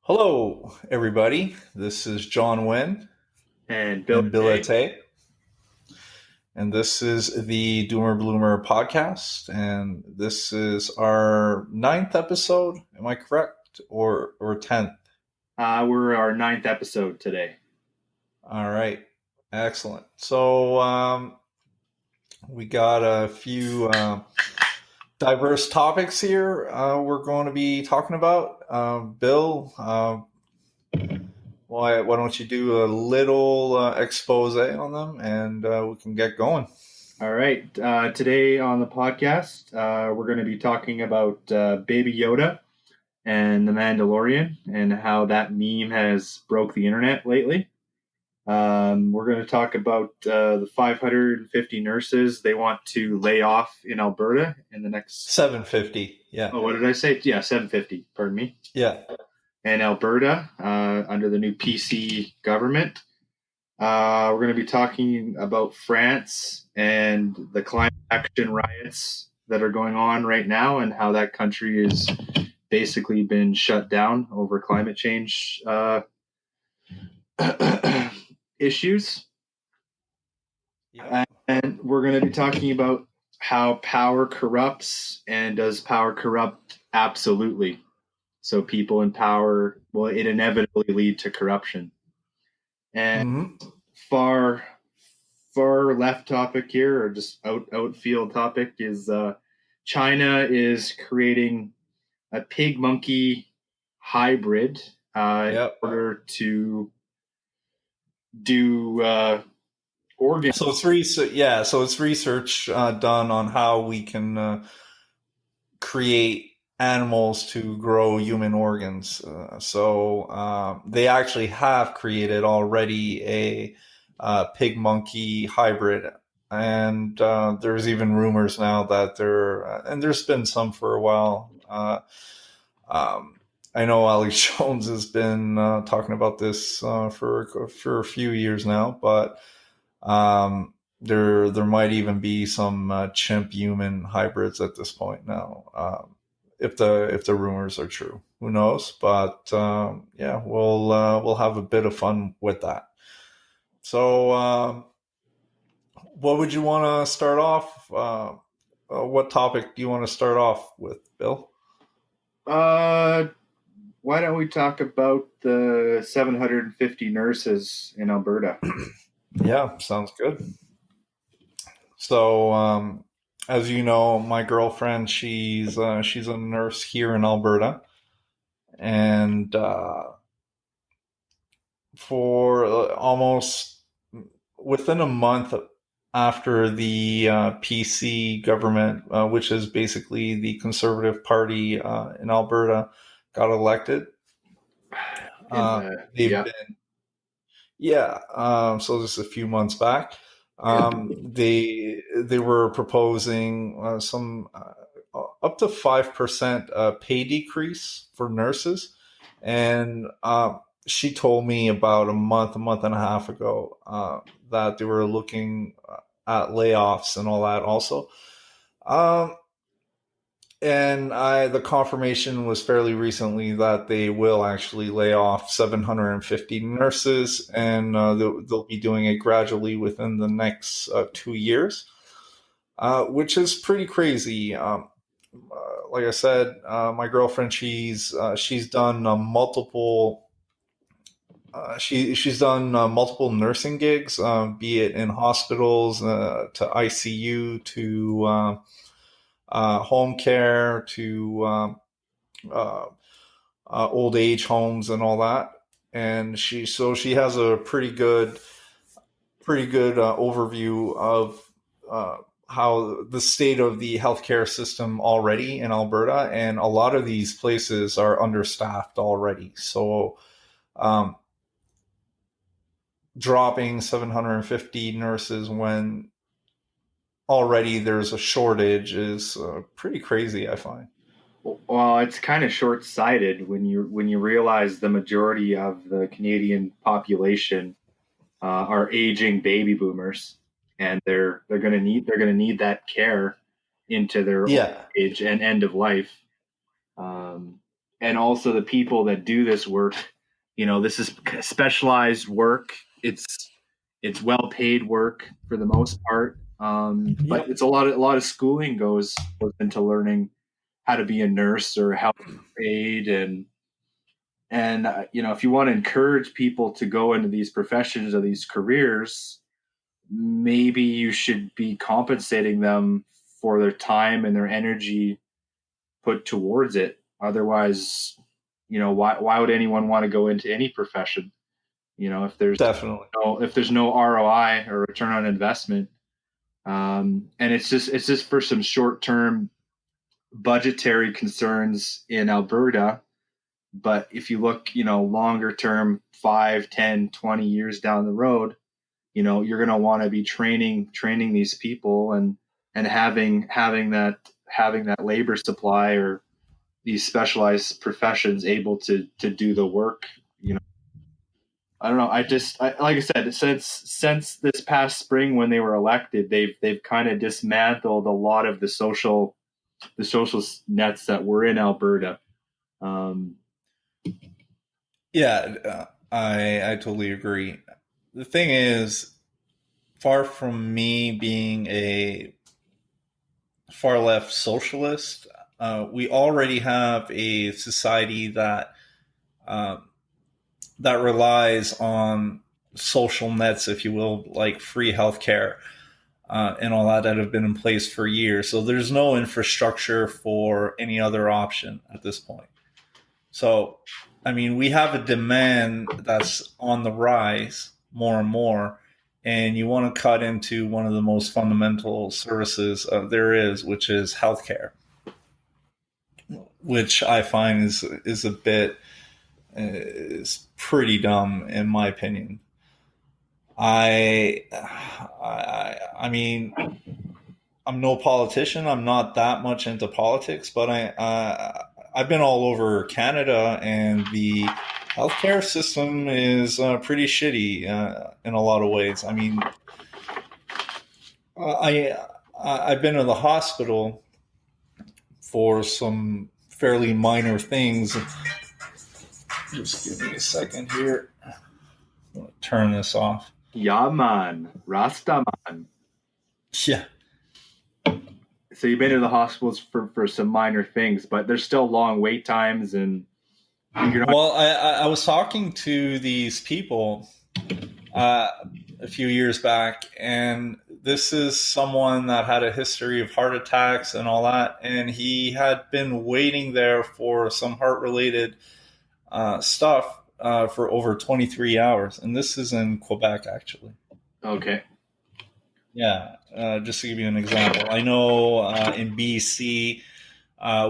Hello, everybody. This is John Wynn And Bill and J. Billete, and this is the Doomer Bloomer podcast. And this is our ninth episode. Am I correct, or 10th? We're our ninth episode today. All right, excellent. So we got a few diverse topics here. We're going to be talking about. Bill, why don't you do a little expose on them, and we can get going. All right. Today on the podcast, we're going to be talking about Baby Yoda and the Mandalorian and how that meme has broke the internet lately. We're going to talk about the 550 nurses they want to lay off in Alberta in the next. 750. Yeah. Oh, what did I say? Yeah, 750. Pardon me. Yeah. And Alberta under the new PC government. We're going to be talking about France and the climate action riots that are going on right now and how that country has basically been shut down over climate change issues. Yeah. And we're going to be talking about how power corrupts, and does power corrupt? Absolutely. So people in power, well, it inevitably lead to corruption. And Mm-hmm. far left topic here, or just outfield topic, is China is creating a pig monkey hybrid in Yep. order to do organ. So it's research. Yeah. So it's research done on how we can create animals to grow human organs. So they actually have created already a pig monkey hybrid. And there's even rumors now that and there's been some for a while. I know Alex Jones has been talking about this for a few years now, but there might even be some chimp human hybrids at this point now. If the rumors are true, who knows? But yeah, we'll have a bit of fun with that. So, what would you want to start off? What topic do you want to start off with, Bill? Uh, why don't we talk about the 750 nurses in Alberta? Yeah, sounds good. So, as you know, my girlfriend, she's a nurse here in Alberta, and for almost within a month after the PC government, which is basically the Conservative Party in Alberta, got elected, they've Yeah. been yeah. So just a few months back, they were proposing some up to 5% pay decrease for nurses, and she told me about a month and a half ago that they were looking at layoffs and all that also. Um, and the confirmation was fairly recently that they will actually lay off 750 nurses, and they'll be doing it gradually within the next 2 years, which is pretty crazy. Like I said, my girlfriend, she's done multiple. She's done multiple nursing gigs, be it in hospitals, to ICU, to home care, to uh, old age homes and all that. And she has a pretty good overview of how the state of the healthcare system already in Alberta, and a lot of these places are understaffed already. So, dropping 750 nurses when already there's a shortage is pretty crazy, I find. Well, it's kind of short-sighted when you realize the majority of the Canadian population are aging baby boomers, and they're going to need that care into their old Yeah. age and end of life. Um, and also the people that do this work. This is specialized work. It's well paid work for the most part. But Yep. it's a lot of schooling goes into learning how to be a nurse or how to aid, and if you want to encourage people to go into these professions or these careers, maybe you should be compensating them for their time and their energy put towards it. Otherwise, why would anyone want to go into any profession? If there's Definitely. no ROI or return on investment, and it's just for some short term budgetary concerns in Alberta. But if you look, longer term, 5, 10, 20 years down the road, you're going to want to be training these people, and having that labor supply or these specialized professions able to do the work. I don't know. Like I said, since this past spring when they were elected, they've kind of dismantled a lot of the social nets that were in Alberta. Um, Yeah, I totally agree. The thing is, far from me being a far left socialist, we already have a society um, that relies on social nets, if you will, like free healthcare and all that have been in place for years. So there's no infrastructure for any other option at this point. So, I mean, we have a demand that's on the rise more and more, and you want to cut into one of the most fundamental services there is, which is healthcare, which I find is a bit is pretty dumb in my opinion. I mean, I'm no politician. I'm not that much into politics, but I've been all over Canada, and the healthcare system is pretty shitty in a lot of ways. I mean, I I've been to the hospital for some fairly minor things. Just give me a second here. I'm gonna turn this off. yeah, man, Rastaman. Yeah. So you've been to the hospitals for some minor things, but there's still long wait times, and you're not. Well, I was talking to these people uh, a few years back, and this is someone that had a history of heart attacks and all that, and he had been waiting there for some heart related stuff for over 23 hours, and this is in Quebec, actually. Okay. Yeah, just to give you an example, I know in BC,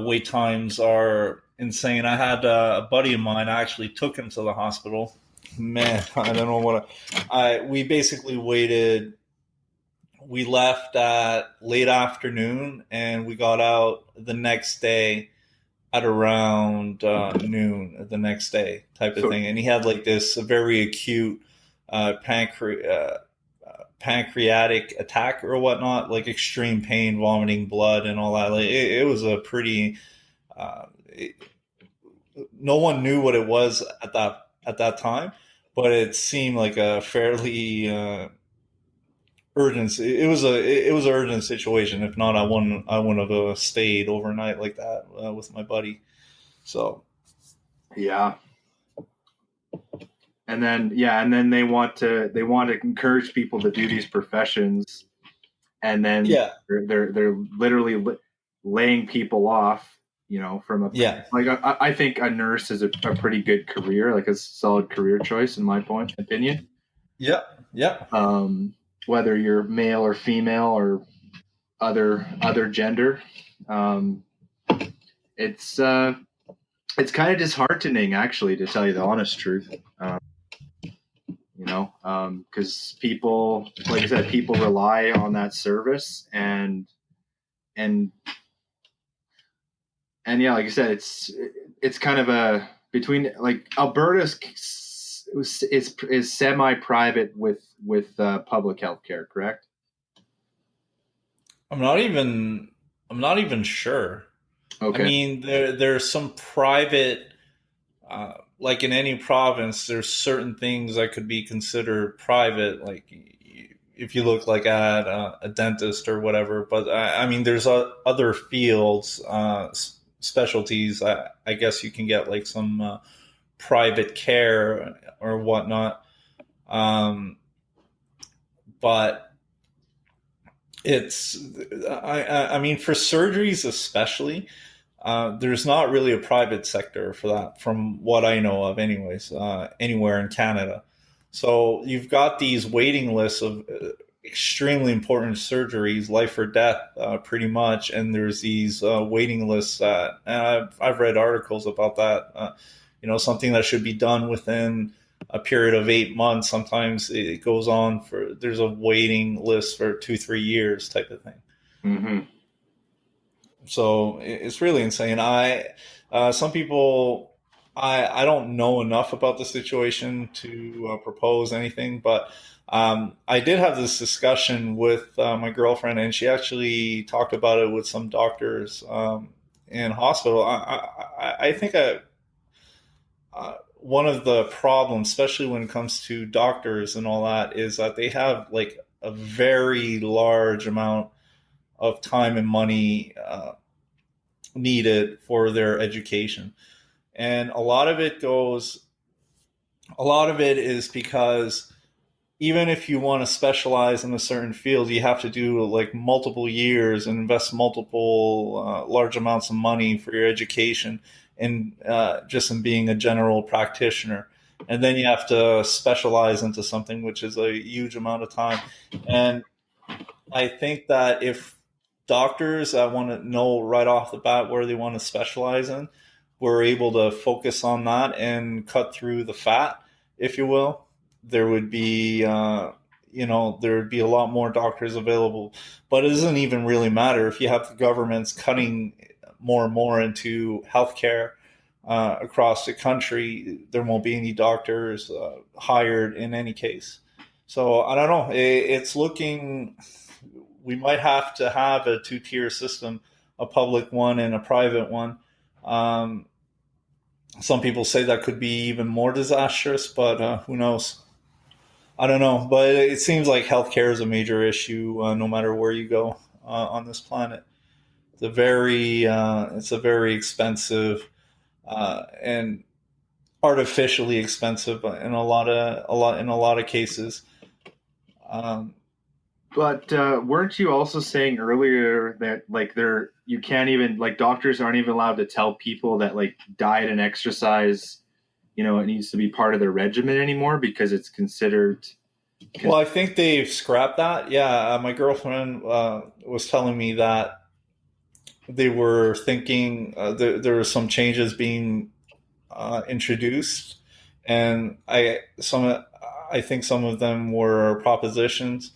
wait times are insane. I had a buddy of mine. I actually took him to the hospital. Man, I don't know what we basically waited. We left at late afternoon, and we got out the next day at around noon the next day, type of So thing. And he had like this very acute pancreatic attack or whatnot, like extreme pain, vomiting blood, and all that. Like it was a pretty. It, no one knew what it was at that time, but it seemed like a fairly urgent. It was an urgent situation. If not, I wouldn't have stayed overnight like that with my buddy. So yeah, and then they want to encourage people to do these professions, and then yeah, they're literally laying people off. From a yeah, like I think a nurse is a pretty good career, like a solid career choice in my opinion. yeah, yeah, Um, whether you're male or female or other gender, um, it's it's kind of disheartening, actually, to tell you the honest truth. Because people, like I said, people rely on that service, and yeah, like I said, it's kind of a between, like, Alberta's is semi-private with public health care, correct? I'm not even. I'm not even sure. I Okay. mean, there's some private, like in any province, there's certain things that could be considered private, like if you look like at a dentist or whatever. But I mean, there's other fields, specialties. I guess you can get like some private care or whatnot. Um, but it's, I mean, for surgeries especially, there's not really a private sector for that, from what I know of, anyways, anywhere in Canada. So you've got these waiting lists of extremely important surgeries, life or death, pretty much. And there's these waiting lists that, and I've read articles about that. Something that should be done within a period of 8 months. Sometimes it goes on for, there's a waiting list for 2-3 years type of thing. Mm-hmm. So it's really insane. Some people, I don't know enough about the situation to propose anything, but I did have this discussion with my girlfriend, and she actually talked about it with some doctors in hospital. I think one of the problems, especially when it comes to doctors and all that, is that they have like a very large amount of time and money needed for their education. And a lot of it is because even if you want to specialize in a certain field, you have to do like multiple years and invest multiple large amounts of money for your education and just in being a general practitioner. And then you have to specialize into something, which is a huge amount of time. And I think that if doctors that want to know right off the bat where they want to specialize in were able to focus on that and cut through the fat, if you will, there would be, there would be a lot more doctors available. But it doesn't even really matter if you have the governments cutting more and more into healthcare across the country. There won't be any doctors hired in any case. So I don't know. It's looking, we might have to have a two-tier system, a public one and a private one. Um, some people say that could be even more disastrous, but who knows? I don't know. But it seems like healthcare is a major issue no matter where you go on this planet. It's a very expensive and artificially expensive in a lot of cases. Um, But weren't you also saying earlier that like you can't even like doctors aren't even allowed to tell people that like diet and exercise, it needs to be part of their regimen anymore because it's considered. Well, I think they've scrapped that. Yeah, my girlfriend was telling me that they were thinking there were some changes being introduced, and I think some of them were propositions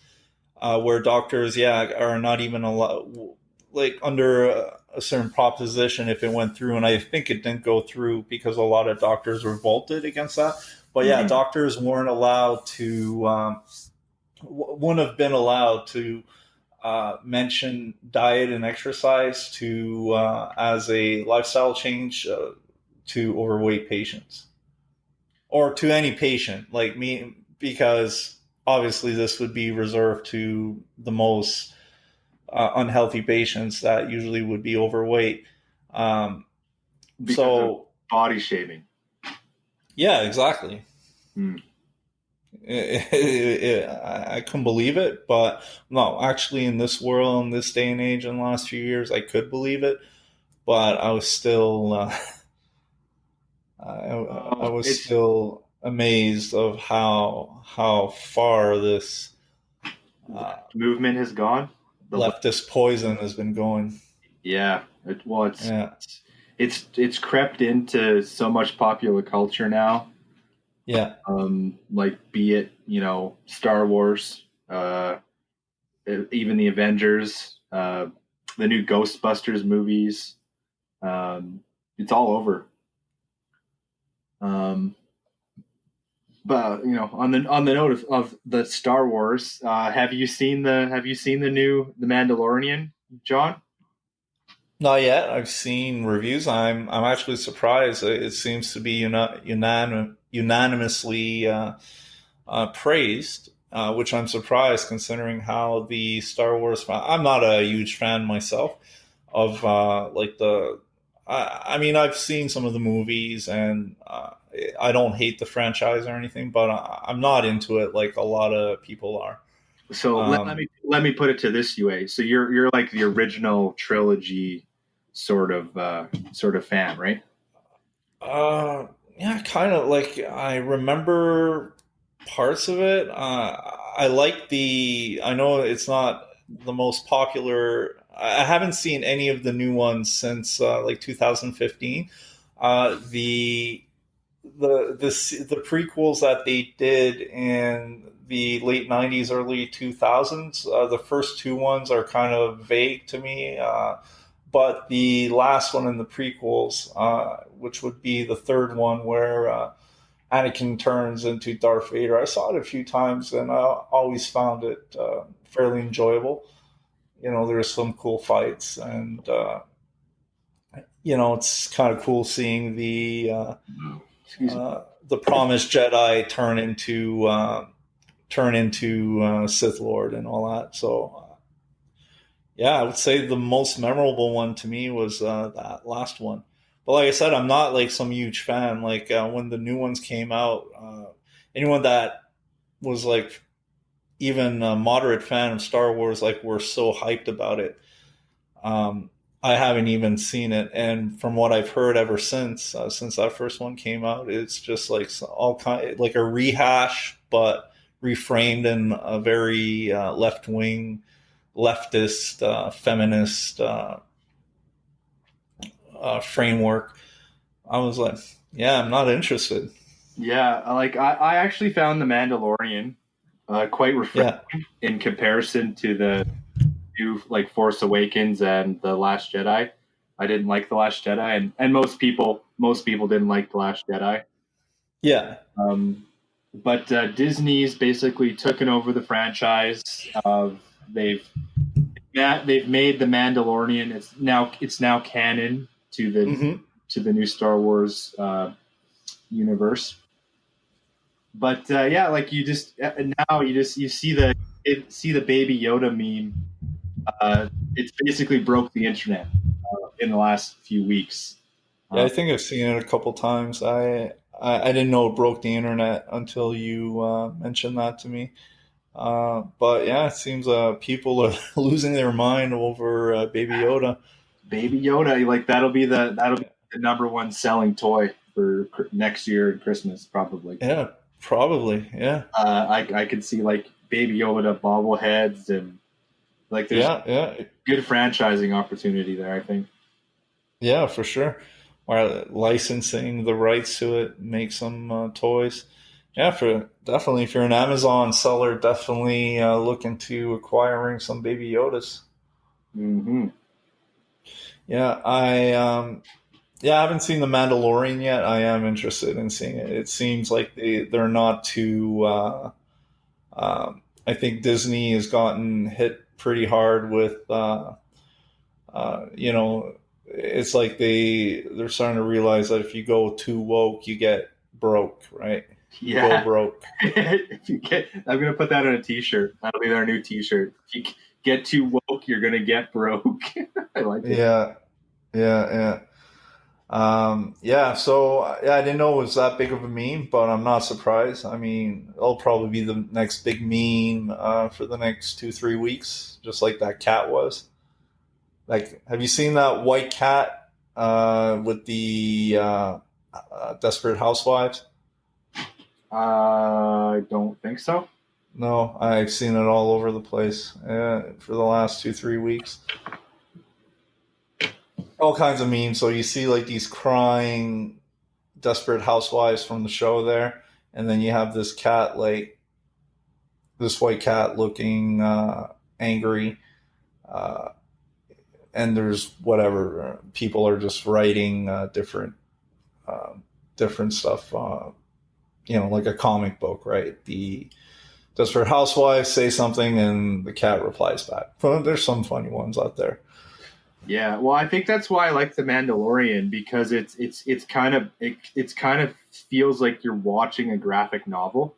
where doctors, yeah, are not even allowed, like under a certain proposition if it went through, and I think it didn't go through because a lot of doctors revolted against that. But yeah, Mhm. doctors weren't allowed to. Wouldn't have been allowed to mention diet and exercise to as a lifestyle change to overweight patients or to any patient like me, because obviously this would be reserved to the most unhealthy patients that usually would be overweight. Um, Because of so body shaming. yeah, exactly. Hmm. I couldn't believe it, but no, actually, in this world, in this day and age, in the last few years, I could believe it, but I was still, I Oh, was it's still amazed of how far this movement has gone. The left, leftist poison has been going. yeah. Well, Yeah, it's crept into so much popular culture now. yeah, Like be it Star Wars, even the Avengers, the new Ghostbusters movies. It's all over. Um, but on the note of the Star Wars, have you seen the new The Mandalorian, John? Not yet. I've seen reviews. I'm actually surprised. It seems to be unanimously praised, which I'm surprised considering how the Star Wars. I'm not a huge fan myself of like the. I mean, I've seen some of the movies, and I don't hate the franchise or anything, but I'm not into it like a lot of people are. So Um, let me put it to this way. So you're like the original trilogy sort of fan, right? Uh, yeah, kind of like I remember parts of it. I like the. I know it's not the most popular. I haven't seen any of the new ones since like 2015. The prequels that they did in the late 90s, early 2000s. The first two ones are kind of vague to me. But the last one in the prequels, which would be the third one, where Anakin turns into Darth Vader, I saw it a few times and I always found it fairly enjoyable. You know, there's some cool fights, and it's kind of cool seeing Excuse me. the promised Jedi turn into Sith Lord and all that. So yeah, I would say the most memorable one to me was that last one. But like I said, I'm not like some huge fan. Like when the new ones came out, anyone that was like even a moderate fan of Star Wars, like were so hyped about it. Um, I haven't even seen it, and from what I've heard ever since that first one came out, it's just like all kind like a rehash, but reframed in a very left wing, leftist, feminist framework. I was like, yeah, I'm not interested. Yeah, like I actually found The Mandalorian quite refreshing Yeah, in comparison to the new like Force Awakens and The Last Jedi. I didn't like The Last Jedi, and most people didn't like The Last Jedi. yeah. Um, but Disney's basically taken over the franchise. They've they've made the Mandalorian. It's now canon Hmm. to the new Star Wars universe. But yeah, like you just now you see the Baby Yoda meme. It's basically broke the internet in the last few weeks. Yeah, Uh, I think I've seen it a couple times. I didn't know it broke the internet until you mentioned that to me. But yeah, it seems people are losing their mind over Baby Yoda. Baby Yoda, like that'll be the number one selling toy for next year at Christmas probably. Yeah, probably. Yeah, I could see like Baby Yoda bobbleheads and like there's yeah, yeah, good franchising opportunity there. I think. yeah, for sure. Or licensing the rights to it, make some toys. Yeah, for definitely. If you're an Amazon seller, definitely look into acquiring some Baby Yodas. Mm-hmm. Yeah, I haven't seen The Mandalorian yet. I am interested in seeing it. It seems like they're not too. I think Disney has gotten hit pretty hard with. You know, it's like they're starting to realize that if you go too woke, you get broke. Right? You go Yeah. broke. If you get, I'm gonna put that on a T-shirt. That'll be our new T-shirt. If you get too woke, you're gonna get broke. I like it. Yeah, yeah, yeah. Yeah, so yeah, I didn't know it was that big of a meme, but I'm not surprised. I mean, it'll probably be the next big meme for the next 2, 3 weeks, just like that cat was. Like, have you seen that white cat with the Desperate Housewives? I don't think so. No, I've seen it all over the place for the last 2, 3 weeks. All kinds of memes. So you see like these crying Desperate Housewives from the show there, and then you have this cat like this white cat looking angry, uh, and there's whatever people are just writing uh, different stuff, like a comic book, right? The Desperate Housewives say something, and the cat replies back. Well, there's some funny ones out there. Yeah, well, I think that's why I like The Mandalorian, because it's kind of feels like you're watching a graphic novel,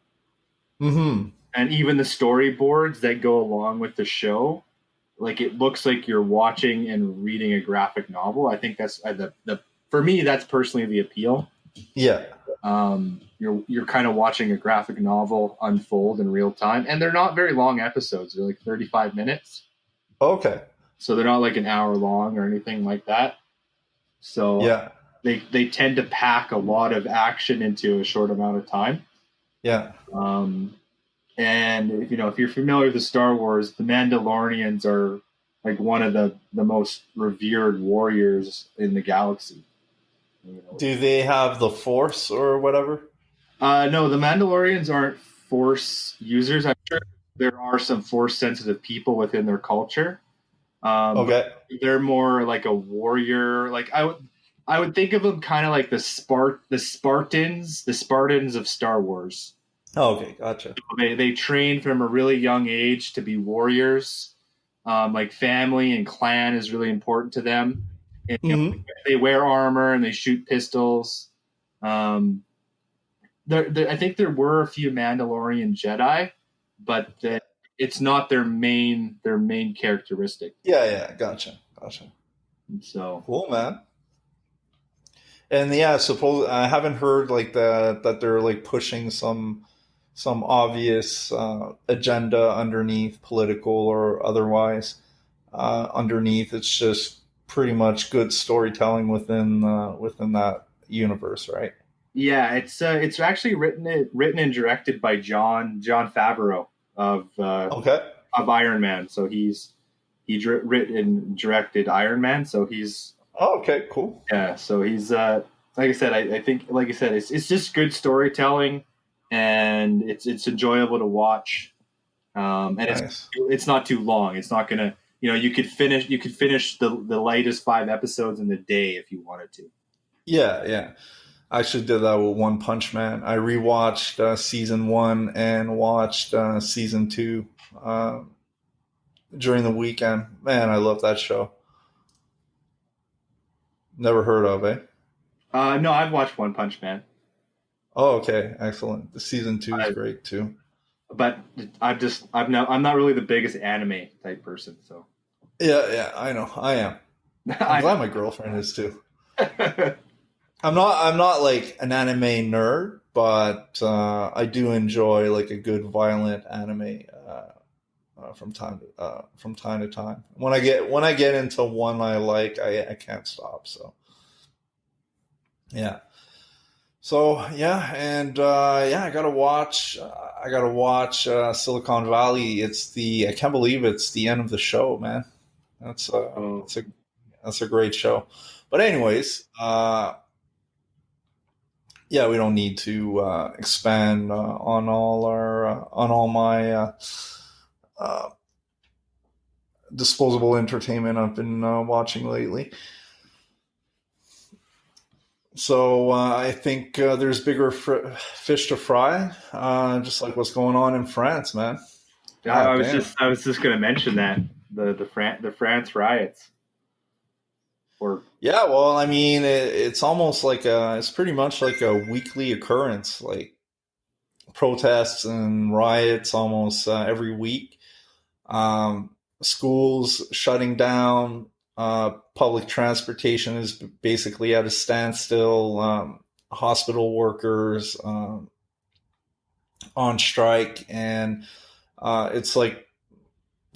Mm-hmm. and even the storyboards that go along with the show, like it looks like you're watching and reading a graphic novel. I think that's the for me that's personally the appeal. Yeah. You're kind of watching a graphic novel unfold in real time, and they're not very long episodes. They're like 35 minutes, Okay. so they're not like an hour long or anything like that. So Yeah. they tend to pack a lot of action into a short amount of time. Yeah. Um, and if you're familiar with the Star Wars, the Mandalorians are like one of the most revered warriors in the galaxy. You know, Do they have the Force or whatever? no, the Mandalorians aren't Force users. I'm sure there are some Force sensitive people within their culture, but Okay. they're more like a warrior. Like I would think of them kind of like the Spartans of Star Wars. Oh, okay. Gotcha. They train from a really young age to be warriors. Like family and clan is really important to them. And, Mm-hmm. they wear armor and they shoot pistols. Um, I think there were a few Mandalorian Jedi, but it's not their main characteristic. Yeah. Yeah. Gotcha. Gotcha. And so Cool, man. And yeah, suppose I haven't heard like that they're like pushing some obvious agenda underneath, political or otherwise. Underneath, it's just pretty much good storytelling within that universe, right? yeah, it's actually written and directed by John Favreau Okay. of Iron Man. So written and directed Iron Man. So he's Oh, okay. Cool. yeah. So he's like I said. I think like I said, it's just good storytelling, and it's enjoyable to watch. And Nice. it's not too long. It's not gonna you could finish the latest 5 episodes in the day if you wanted to. Yeah, yeah. I actually did that with One Punch Man. I rewatched season one and watched season two uh, during the weekend. Man, I love that show. Never heard of it. No, I've watched One Punch Man. Oh, okay, excellent. The season two is I, great too. but I'm not really the biggest anime type person, so Yeah, yeah, I know. I am. I'm I glad my girlfriend is too. I'm not like an anime nerd, but I do enjoy like a good violent anime from time to time. When I get into one I like, I can't stop. So yeah. So yeah, and yeah, I gotta watch Silicon Valley. I can't believe it's the end of the show, man. That's uh oh, that's a that's a great show. But anyways, yeah, we don't need to expand on all my uh, disposable entertainment I've been watching lately. So I think there's bigger fish to fry, just like what's going on in France, man. God damn. I was just gonna mention that the France riots or Yeah, well, I mean, it's almost like it's pretty much like a weekly occurrence, like protests and riots almost every week. Schools shutting down. Public transportation is basically at a standstill. Hospital workers on strike, and it's like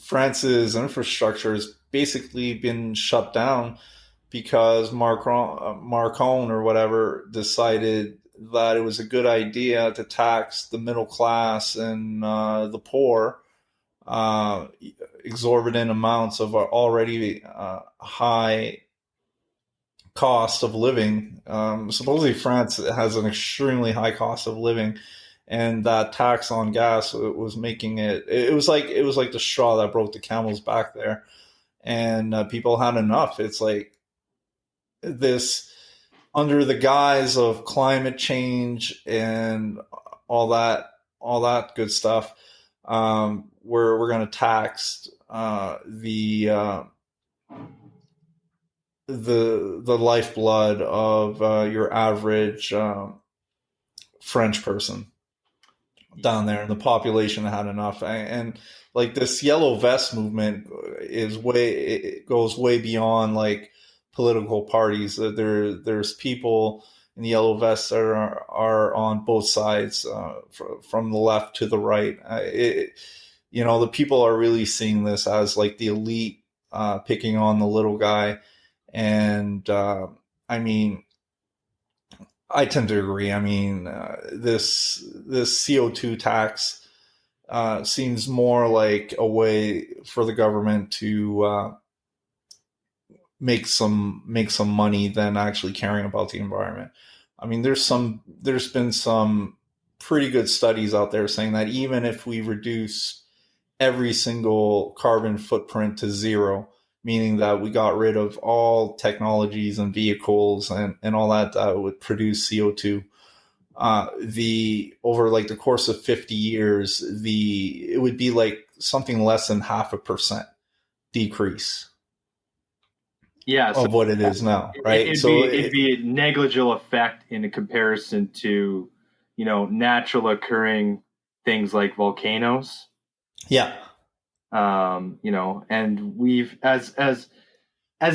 France's infrastructure has basically been shut down because Macron or whatever decided that it was a good idea to tax the middle class and the poor uh, exorbitant amounts of already high cost of living. Supposedly, France has an extremely high cost of living, and that tax on gas was making it. It was like the straw that broke the camel's back there, and people had enough. It's like this under the guise of climate change and all that all that good stuff. We're going to tax the the lifeblood of your average French person down there, and the population had enough. And like this yellow vest movement is way it goes way beyond like political parties. There's people in the yellow vests that are on both sides, from the left to the right. The people are really seeing this as like the elite picking on the little guy, and I mean, I tend to agree. I mean, this CO2 tax seems more like a way for the government to make some money than actually caring about the environment. I mean, there's been some pretty good studies out there saying that even if we reduce every single carbon footprint to zero, meaning that we got rid of all technologies and vehicles and all that would produce CO2. The over like the course of 50 years, it would be like something less than 0.5% decrease Yeah, so of what it is now, right? it'd be a negligible effect in comparison to, natural occurring things like volcanoes. Yeah, And we've as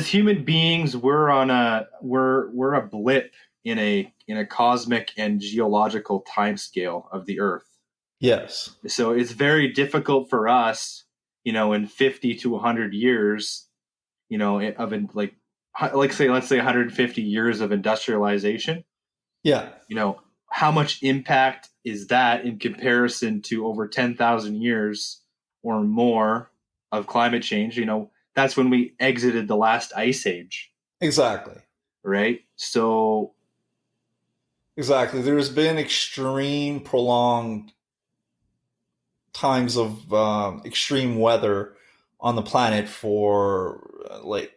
human beings, we're a blip in a cosmic and geological timescale of the Earth. yes, So it's very difficult for us, in 50 to 100 years, let's say 150 years of industrialization. yeah, How much impact is that in comparison to over 10,000 years or more of climate change? That's when we exited the last ice age, exactly. right? So, Exactly. There's been extreme, prolonged times of extreme weather on the planet for like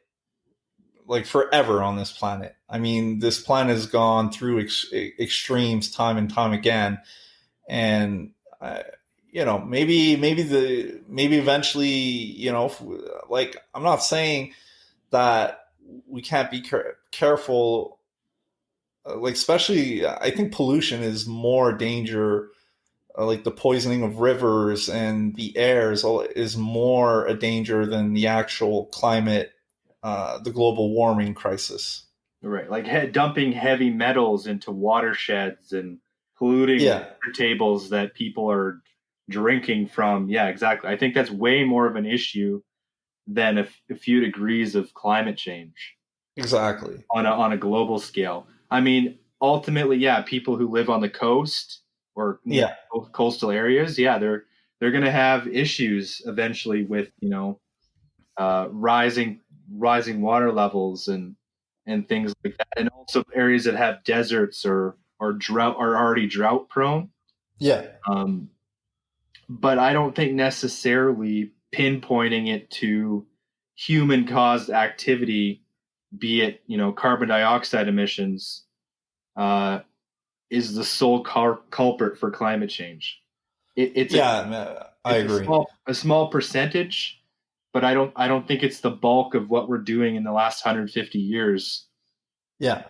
forever on this planet. I mean, this planet has gone through extremes time and time again, and uh, maybe eventually, like I'm not saying that we can't be careful. Like especially, I think pollution is more danger. Like the poisoning of rivers and the air is more a danger than the actual climate, the global warming crisis. right, like dumping heavy metals into watersheds and polluting Yeah, water tables that people are drinking from. Yeah, exactly. I think that's way more of an issue than a few degrees of climate change exactly. on a global scale. I mean, ultimately, yeah, people who live on the coast or near Yeah, coastal areas, yeah, they're going to have issues eventually with rising water levels and things like that, and also areas that have deserts or drought are already drought prone. yeah, Um, but I don't think necessarily pinpointing it to human caused activity, be it carbon dioxide emissions, uh, is the sole culprit for climate change. It's a yeah. I it's a agree. small percentage, but I don't think it's the bulk of what we're doing in the last 150 years. Yeah,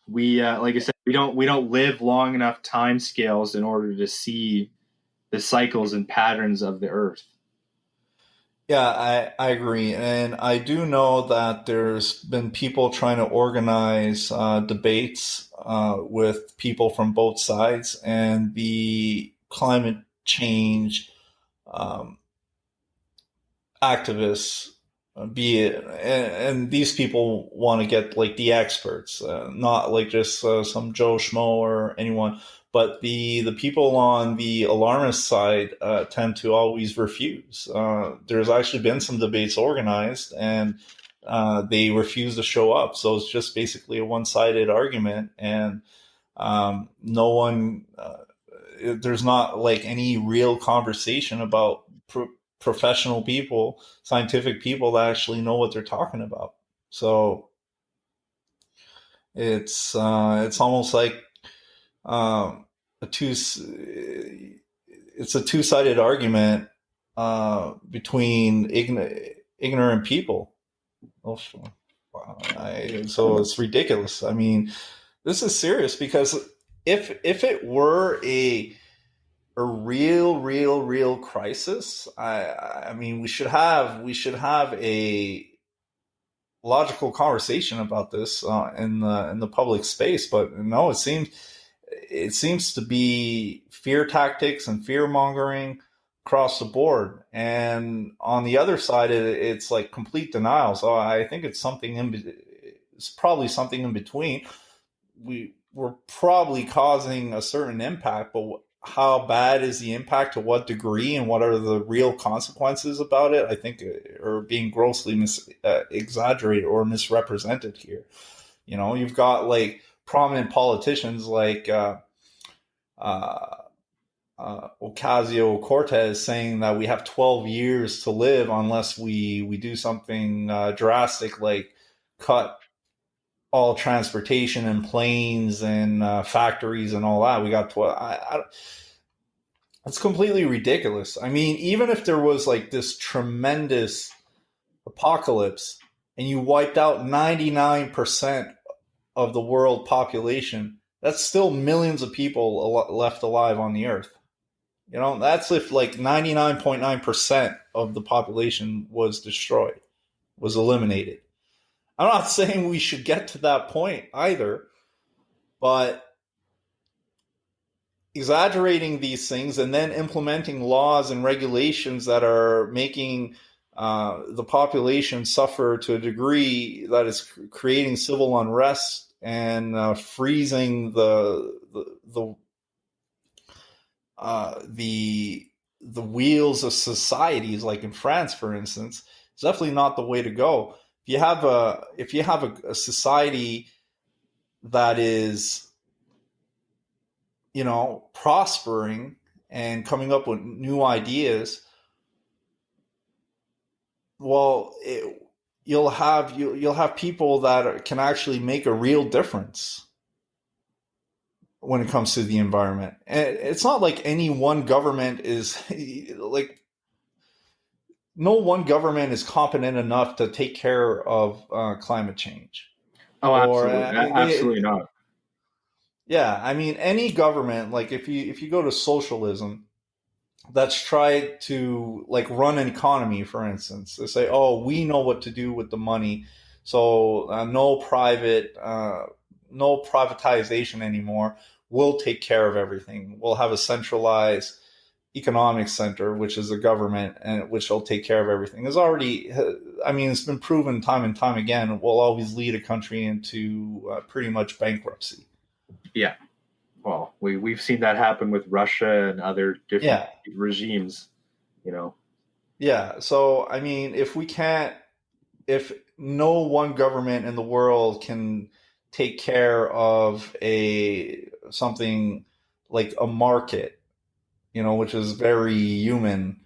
We like I said, we don't live long enough time scales in order to see the cycles and patterns of the Earth. yeah. I agree, and I do know that there's been people trying to organize debates with people from both sides, and the climate change um, activists, be it, and these people want to get like the experts, not like just some Joe Schmo or anyone, but the people on the alarmist side tend to always refuse. There's actually been some debates organized, and they refuse to show up. So it's just basically a one-sided argument, and no one. There's not like any real conversation about professional people, scientific people that actually know what they're talking about. So it's almost like um, a two it's a two-sided argument between ignorant people. Oh, wow. So it's ridiculous. I mean, this is serious because if it were a real crisis, I mean, we should have a logical conversation about this in the public space. But no, it seems to be fear tactics and fear mongering across the board. And on the other side, it's like complete denial. So I think it's probably something in between. We're probably causing a certain impact, but how bad is the impact, to what degree, and what are the real consequences about it, I think are being grossly exaggerated or misrepresented here. You've got like prominent politicians like uh, Ocasio Cortez saying that we have 12 years to live unless we do something drastic, like cut all transportation and planes and factories and all that. We got 12. It's completely ridiculous. I mean, even if there was like this tremendous apocalypse and you wiped out 99% of the world population, that's still millions of people left alive on the earth. That's if like 99.9% of the population was destroyed, was eliminated. I'm not saying we should get to that point either, but exaggerating these things and then implementing laws and regulations that are making the population suffer to a degree that is creating civil unrest and freezing the wheels of societies, like in France, for instance, is definitely not the way to go. If you have a society that is, prospering and coming up with new ideas, well, you'll have people that can actually make a real difference when it comes to the environment. And it's not like any one government is like, no one government is competent enough to take care of climate change. Oh, Or absolutely, absolutely not. yeah, I mean, any government, like if you go to socialism, that's tried to like run an economy, for instance. They say, "Oh, we know what to do with the money, so no privatization anymore. We'll take care of everything. We'll have a centralized economic center, which is the government, and which will take care of everything." I mean, it's been proven time and time again, will always lead a country into pretty much bankruptcy. Yeah. Well, we've seen that happen with Russia and other different Yeah, regimes. You know. yeah. So I mean, if no one government in the world can take care of a something like a market, which is very human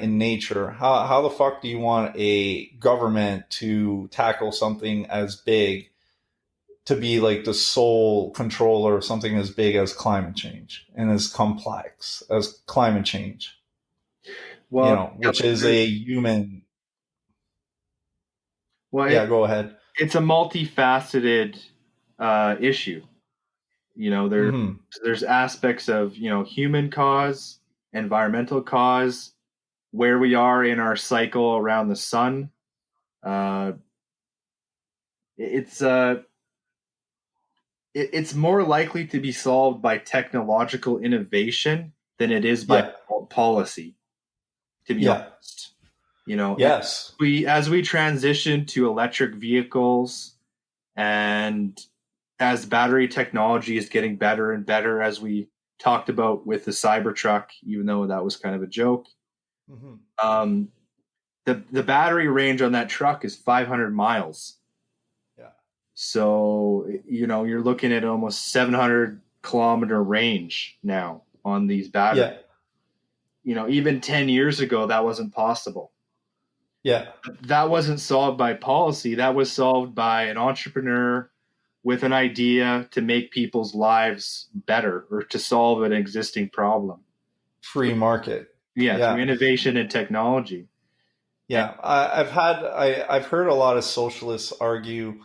in nature, how the fuck do you want a government to tackle something as big, to be like the sole controller of something as big as climate change and as complex as climate change, Well, which is a human. well, Yeah, go ahead. it's a multifaceted issue. You know, Hmm. there's aspects of human cause, environmental cause, where we are in our cycle around the sun. Uh, it's it's more likely to be solved by technological innovation than it is by Yeah. policy. To be Yeah. honest, you know, Yes. as we transition to electric vehicles, and as battery technology is getting better and better, as we talked about with the Cybertruck, even though that was kind of a joke. Hmm. Um, the battery range on that truck is 500 miles. Yeah. So, you're looking at almost 700-kilometer range now on these batteries. Yeah. Even 10 years ago, that wasn't possible. Yeah. That wasn't solved by policy. That was solved by an entrepreneur with an idea to make people's lives better or to solve an existing problem. Free market. Yeah, through Yeah. innovation and technology. Yeah, I've heard a lot of socialists argue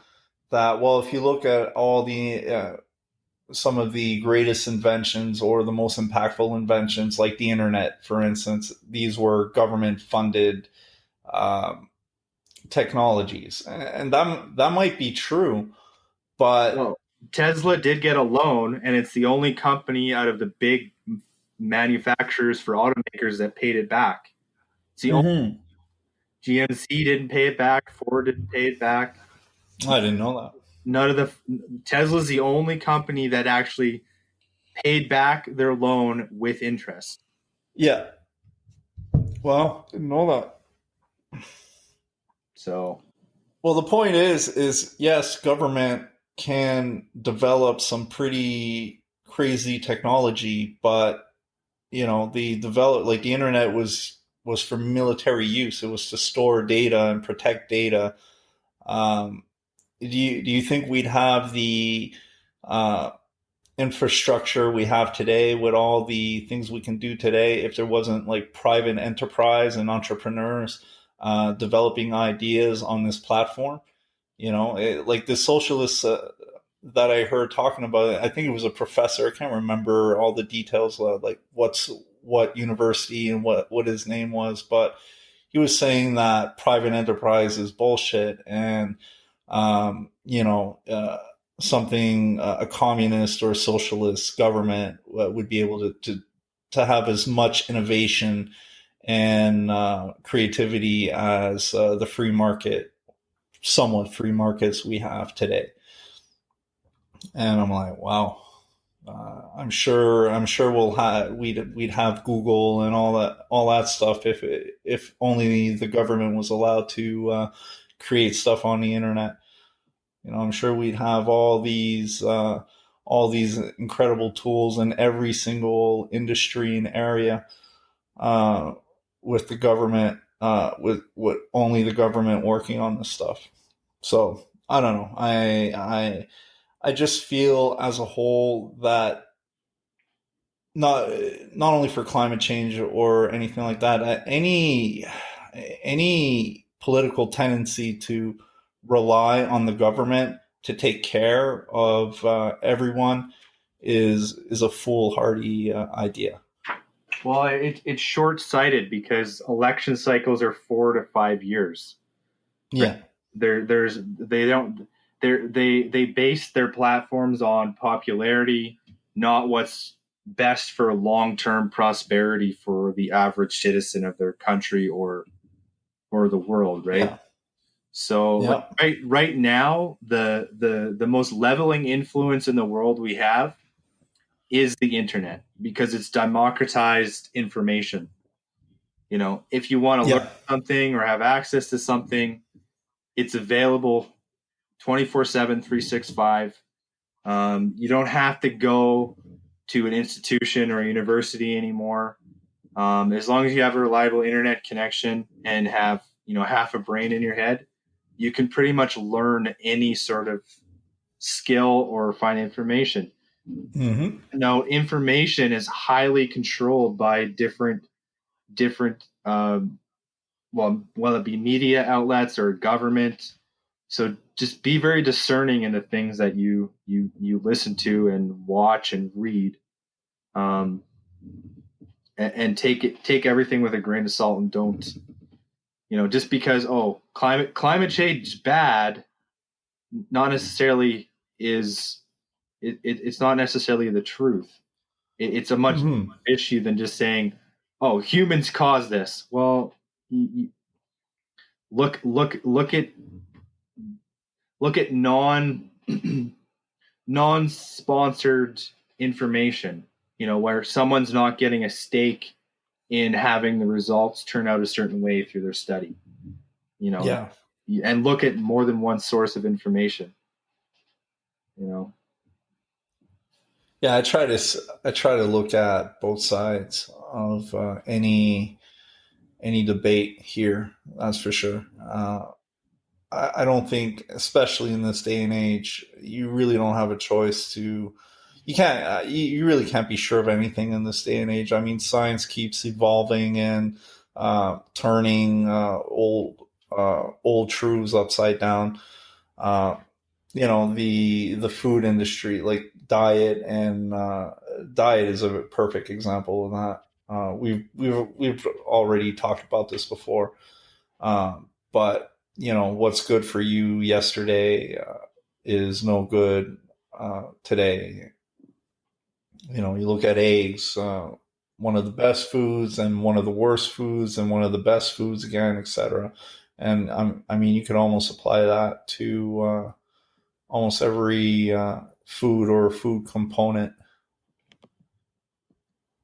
that, well, if you look at all the some of the greatest inventions or the most impactful inventions, like the internet, for instance, these were government funded um, technologies, and that might be true, but Well, Tesla did get a loan, and it's the only company out of the big manufacturers for automakers that paid it back. It's the only Mhm. GMC didn't pay it back, Ford didn't pay it back. I didn't know that. None of the Tesla's the only company that actually paid back their loan with interest. Yeah, well, didn't know that. So, Well, the point is yes, government can develop some pretty crazy technology, but the develop like the internet was for military use. It was to store data and protect data. Um, do you think we'd have the uh, infrastructure we have today with all the things we can do today if there wasn't like private enterprise and entrepreneurs developing ideas on this platform? Like the socialists that I heard talking about it, I think it was a professor. I can't remember all the details, like what university and what his name was, but he was saying that private enterprise is bullshit, and something a communist or a socialist government would be able to have as much innovation and creativity as the free market, somewhat free markets we have today. And I'm like, wow. I'm sure we'd have Google and all that stuff if only the government was allowed to create stuff on the internet. I'm sure we'd have all these incredible tools in every single industry and area uh, with the government with only the government working on this stuff. So I don't know. I just feel as a whole that not not only for climate change or anything like that, any political tendency to rely on the government to take care of everyone is a foolhardy idea. well, it's short sighted because election cycles are 4 to 5 years. Right? Yeah, There's they don't they base their platforms on popularity, not what's best for long term prosperity for the average citizen of their country or the world, right? yeah, So like yeah, right now, the most leveling influence in the world we have is the internet because it's democratized information. If you want to learn yeah. something or have access to something, it's available 24/7, 365. You don't have to go to an institution or a university anymore. As long as you have a reliable internet connection and have half a brain in your head, you can pretty much learn any sort of skill or find information. Hmm. Now, information is highly controlled by different well, whether it be media outlets or government. So just be very discerning in the things that you listen to and watch and read, um, and take everything with a grain of salt and don't just because climate change is bad, not necessarily is it's not necessarily the truth. It's a much Hmm. issue than just saying, oh, humans caused this. Well, look at non non-sponsored information, where someone's not getting a stake in having the results turn out a certain way through their study, you know, Yeah, and look at more than one source of information, you know. yeah. I try to look at both sides of any debate here. That's for sure. I don't think, especially in this day and age, you really don't have a choice to. You can't. You really can't be sure of anything in this day and age. I mean, science keeps evolving, and turning old truths upside down. Uh, the food industry, like diet is a perfect example of that. We've already talked about this before, but what's good for you yesterday is no good today. You look at eggs, one of the best foods and one of the worst foods and one of the best foods again, etc. And I mean, you could almost apply that to almost every food or food component.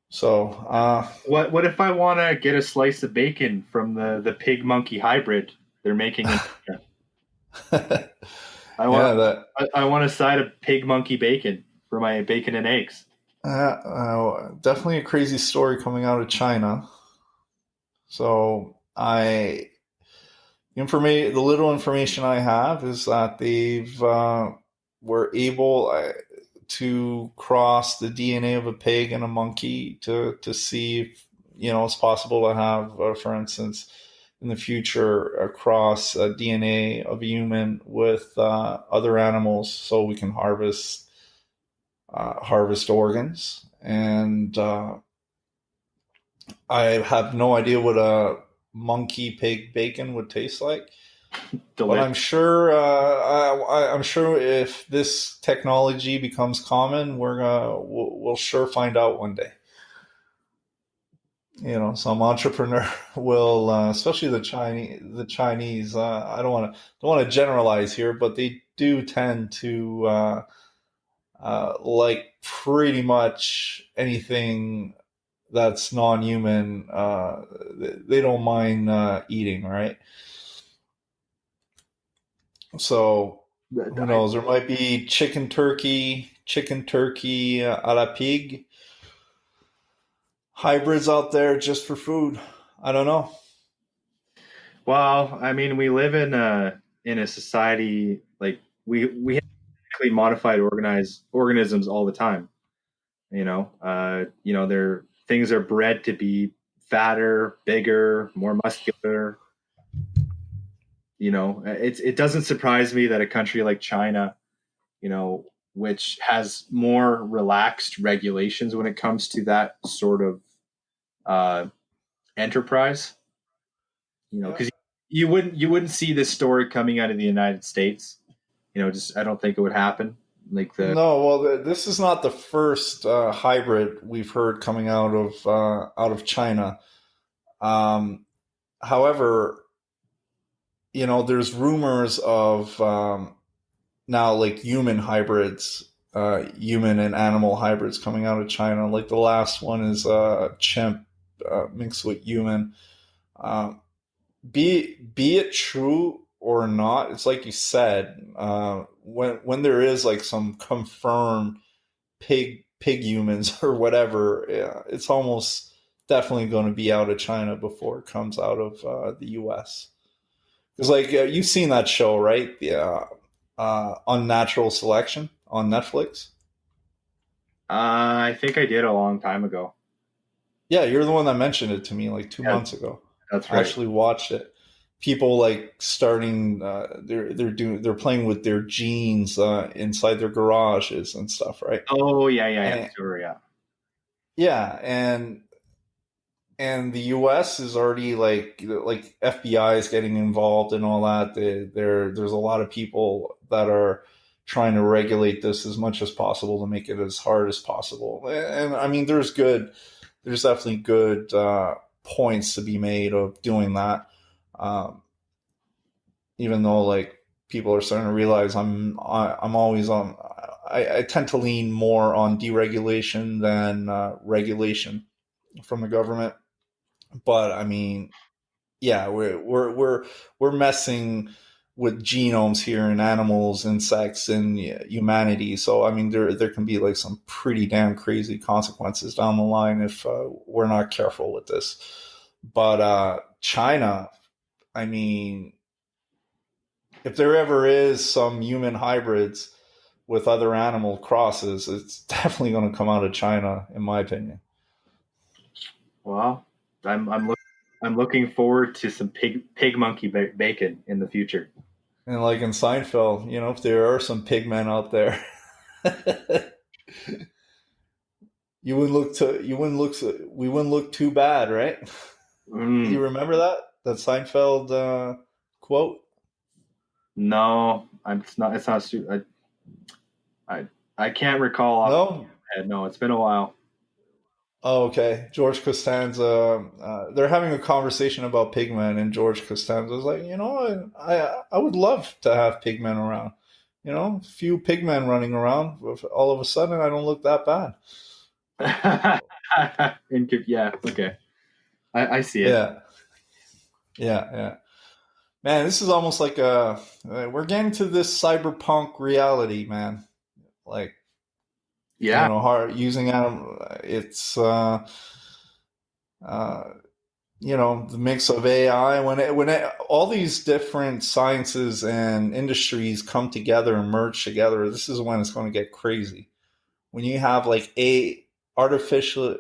So, What if I want to get a slice of bacon from the pig monkey hybrid they're making in China? I want yeah, that I want a side of pig monkey bacon for my bacon and eggs. definitely a crazy story coming out of China. So, the little information I have is that they've were able to cross the DNA of a pig and a monkey to see if it's possible to have, for instance, in the future, cross DNA of a human with other animals, so we can harvest organs. And I have no idea what a monkey pig bacon would taste like. But Delicious. I'm sure if this technology becomes common, we'll sure find out one day. Some entrepreneur will, especially the Chinese. I don't want to generalize here, but they do tend to like pretty much anything that's non-human. They don't mind eating, right? So who I, knows? There might be chicken turkey a la pig hybrids out there just for food. I don't know. well, I mean, we live in a society like we have genetically modified organized organisms all the time. They're things are bred to be fatter, bigger, more muscular. It doesn't surprise me that a country like China, which has more relaxed regulations when it comes to that sort of uh, enterprise, Yeah. because you wouldn't see this story coming out of the United States. Just I don't think it would happen. Like the No, well, this is not the first hybrid we've heard coming out of China. Um, However, there's rumors of now like human hybrids, human and animal hybrids coming out of China. Like the last one is chimp mixed with human. Um, be it true or not, it's like you said. When there is like some confirmed pig humans or whatever, yeah, it's almost definitely going to be out of China before it comes out of the U.S. Because like you've seen that show, right? Yeah, Unnatural Selection on Netflix. I think I did a long time ago. Yeah, you're the one that mentioned it to me like two Yeah, months ago. that's I right. actually watched it. People like starting, they're playing with their genes inside their garages and stuff, right? Oh yeah, yeah, yeah, And sure, yeah. yeah, and the U.S. is already like FBI is getting involved and all that. There's a lot of people that are trying to regulate this as much as possible to make it as hard as possible. And I mean, there's definitely good points to be made of doing that. Um, Even though like people are starting to realize I'm always on. I tend to lean more on deregulation than regulation from the government. But I mean, yeah, we're messing with genomes here in animals, insects, and humanity. So I mean, there can be like some pretty damn crazy consequences down the line if we're not careful with this. But China, I mean, if there ever is some human hybrids with other animal crosses, it's definitely going to come out of China, in my opinion. Well, I'm looking. I'm looking forward to some pig monkey bacon in the future. And like in Seinfeld, if there are some pigmen out there, we wouldn't look too bad, right? Mm, You remember that Seinfeld quote? no, it's not. It's not. I I can't recall off the top No. of my head. No, it's been a while. Oh, okay. George Costanza. They're having a conversation about pigmen, and George Costanza was like, I would love to have pigmen around. A few pigmen running around. All of a sudden, I don't look that bad. Yeah. Okay. I see it. Yeah, yeah. Man, this is almost like we're getting to this cyberpunk reality, man. Like, Yeah. hard using it's uh, the mix of AI all these different sciences and industries come together and merge together. This is when it's going to get crazy. When you have like a artificial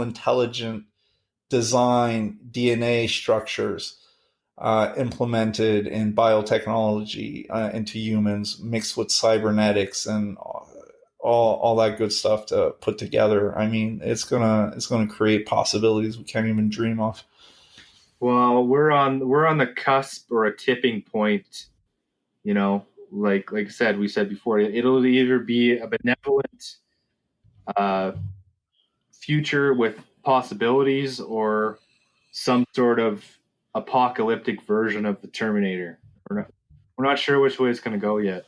intelligent design DNA structures implemented in biotechnology into humans, mixed with cybernetics and all that good stuff to put together. I mean, it's gonna create possibilities we can't even dream of. Well, we're on the cusp or a tipping point. Like I said, we said before, it'll either be a benevolent uh, future with possibilities or some sort of apocalyptic version of the Terminator. We're not sure which way it's going to go yet.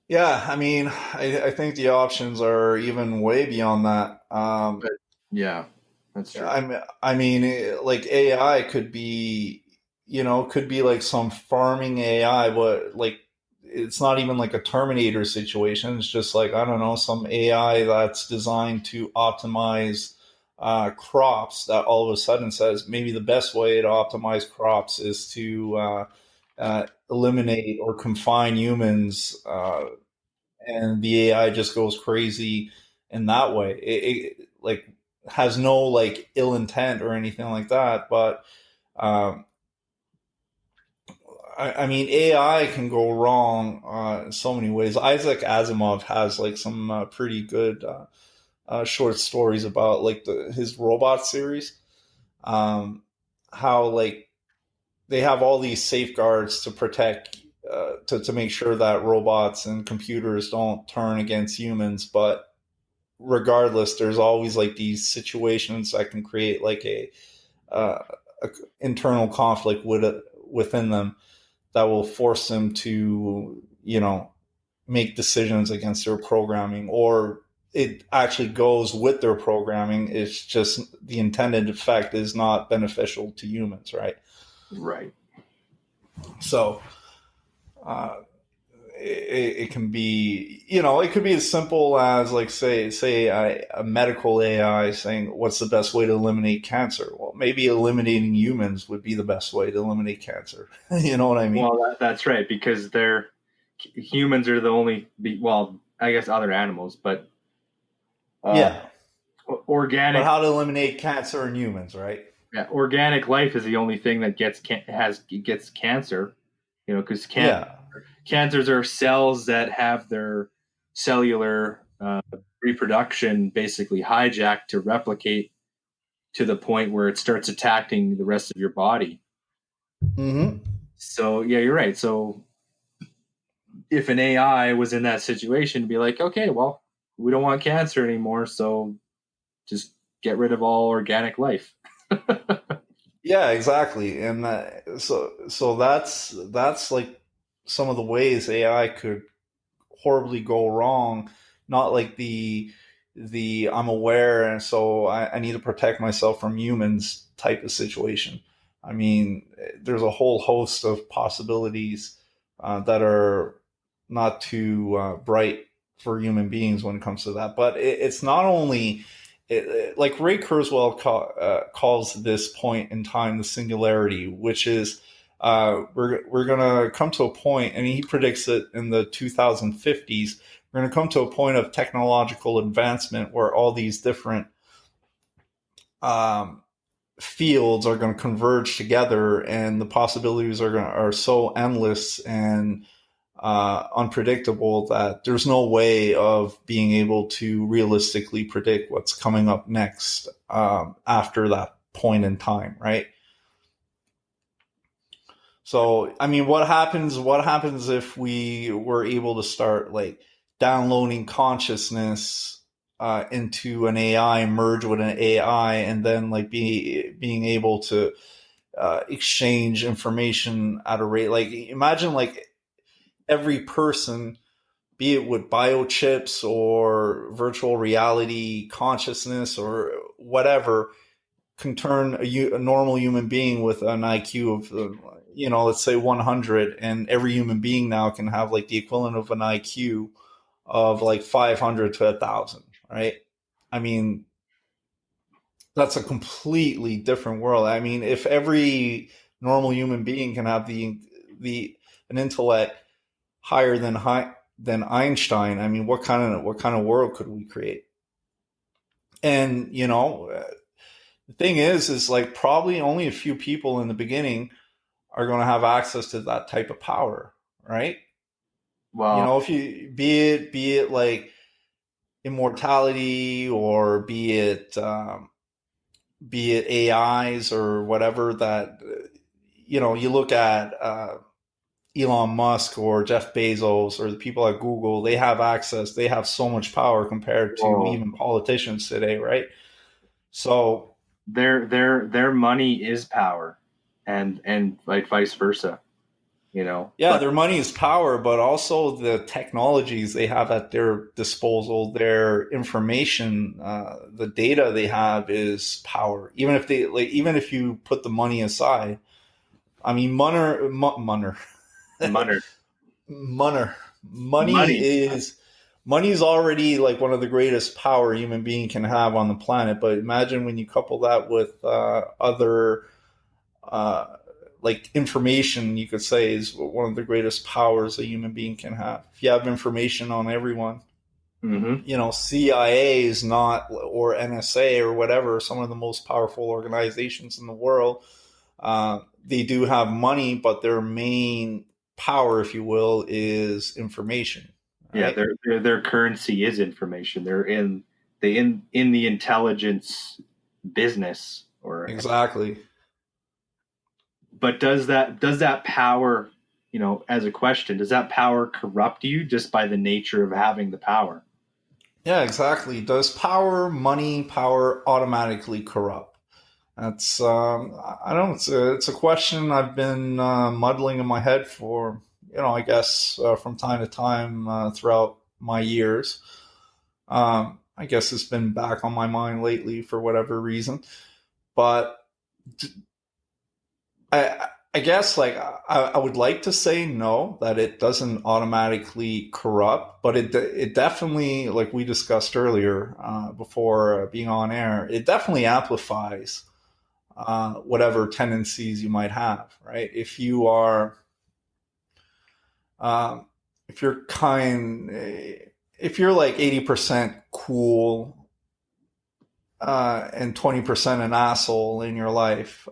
Yeah, I mean, I think the options are even way beyond that. But yeah, that's true. Like AI could be like some farming AI, but like it's not even like a Terminator situation. It's just like, I don't know, some AI that's designed to optimize crops that all of a sudden says maybe the best way to optimize crops is to eliminate or confine humans, and the AI just goes crazy in that way. It like has no like ill intent or anything like that, but um, I mean, AI can go wrong in so many ways. Isaac Asimov has like some pretty good short stories about like his robot series. Um, how like they have all these safeguards to protect, to make sure that robots and computers don't turn against humans, but regardless, there's always like these situations that can create like uh, a internal conflict within them that will force them to make decisions against their programming, or it actually goes with their programming. It's just the intended effect is not beneficial to humans, right? Right. So uh, it can be, it could be as simple as like say a medical AI saying what's the best way to eliminate cancer. Well, maybe eliminating humans would be the best way to eliminate cancer. You know what I mean? Well, that's right because humans are the only well, I guess other animals, but uh, Yeah, but organic how to eliminate cancer in humans, right? yeah, organic life is the only thing that gets cancer. Because Yeah. cancers are cells that have their cellular reproduction basically hijacked to replicate to the point where it starts attacking the rest of your body. Mm-hmm. So yeah, you're right. So if an AI was in that situation, be like, okay, well, we don't want cancer anymore, so just get rid of all organic life. Yeah, exactly. And so that's like some of the ways AI could horribly go wrong. Not like the I'm aware and so I need to protect myself from humans type of situation. I mean, there's a whole host of possibilities that are not too bright for human beings when it comes to that. But it's not only like Ray Kurzweil calls this point in time the singularity, which is we're gonna come to a point, and he predicts it in the 2050s. We're gonna come to a point of technological advancement where all these different um, fields are going to converge together, and the possibilities are so endless and unpredictable that there's no way of being able to realistically predict what's coming up next after that point in time, right? So, I mean, what happens? What happens if we were able to start like downloading consciousness into an AI, merge with an AI, and then like being able to exchange information at a rate? Like, imagine like every person, be it with biochips or virtual reality consciousness or whatever, can turn a normal human being with an IQ of, let's say 100, and every human being now can have like the equivalent of an IQ of like 500 to 1,000, right? I mean, that's a completely different world. I mean, if every normal human being can have the an intellect higher than Einstein, I mean, what kind of world could we create? And the thing is like probably only a few people in the beginning are going to have access to that type of power, right? Well, If you be it like immortality, or be it AIs or whatever, that you look at Elon Musk or Jeff Bezos or the people at Google, they have access, they have so much power compared to well, even politicians today, right? So their money is power, and like vice versa, yeah, But their money is power, but also the technologies they have at their disposal, their information, the data they have is power. Even if you put the money aside, I mean, money, Munner, money money, is money is already like one of the greatest power a human being can have on the planet. But imagine when you couple that with other uh, like information, you could say is one of the greatest powers a human being can have. If you have information on everyone, hmm CIA is not, or NSA or whatever, some of the most powerful organizations in the world. They do have money, but their main power, if you will, is information, Yeah, right? their currency is information. They're in the intelligence business, or Exactly. but does that power, as a question, does that power corrupt you just by the nature of having the power? Yeah, exactly. Does power automatically corrupt? That's I don't know. It's a question I've been muddling in my head for, I guess from time to time throughout my years. I guess it's been back on my mind lately for whatever reason. But I guess like I would like to say no, that it doesn't automatically corrupt, but it definitely, like we discussed earlier before being on air, it definitely amplifies whatever tendencies you might have, right? Um, if you're if you're like 80% cool and 20% an asshole in your life,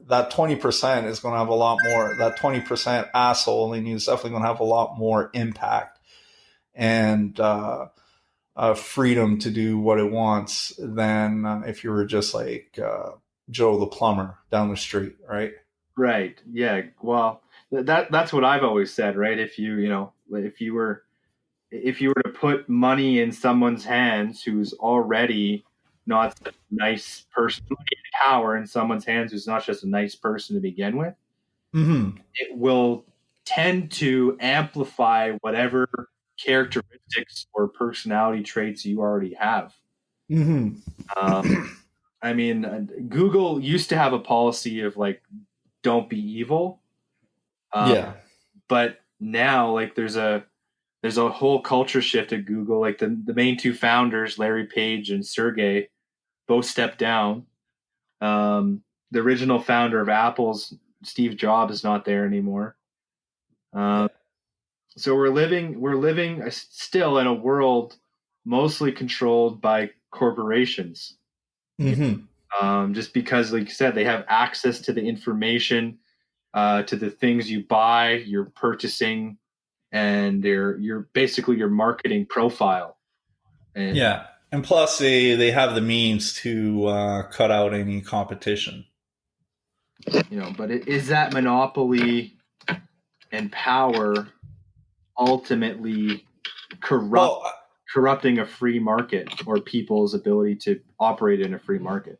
that 20% is going to have a lot more. That 20% asshole in you is definitely going to have a lot more impact and freedom to do what it wants than if you were just like Joe the plumber down the street, right? Right. Yeah. Well, that's what I've always said, right? If you were to put money in someone's hands who's already not such a nice person, power in someone's hands who's not just a nice person to begin with, Mm-hmm. it will tend to amplify whatever characteristics or personality traits you already have. Mm-hmm. Um, I mean, Google used to have a policy of like, don't be evil, uh, Yeah. but now like there's a whole culture shift at Google. Like the main two founders, Larry Page and Sergey, both stepped down. The original founder of Apple's Steve Jobs is not there anymore. Yeah. Um, so we're living still in a world mostly controlled by corporations. Yeah. Mm-hmm. just because, like you said, they have access to the information, to the things you buy, you're purchasing, and you're basically your marketing profile. And Yeah. And plus, they have the means to cut out any competition. but is that monopoly and power ultimately corrupt Well, corrupting a free market or people's ability to operate in a free market?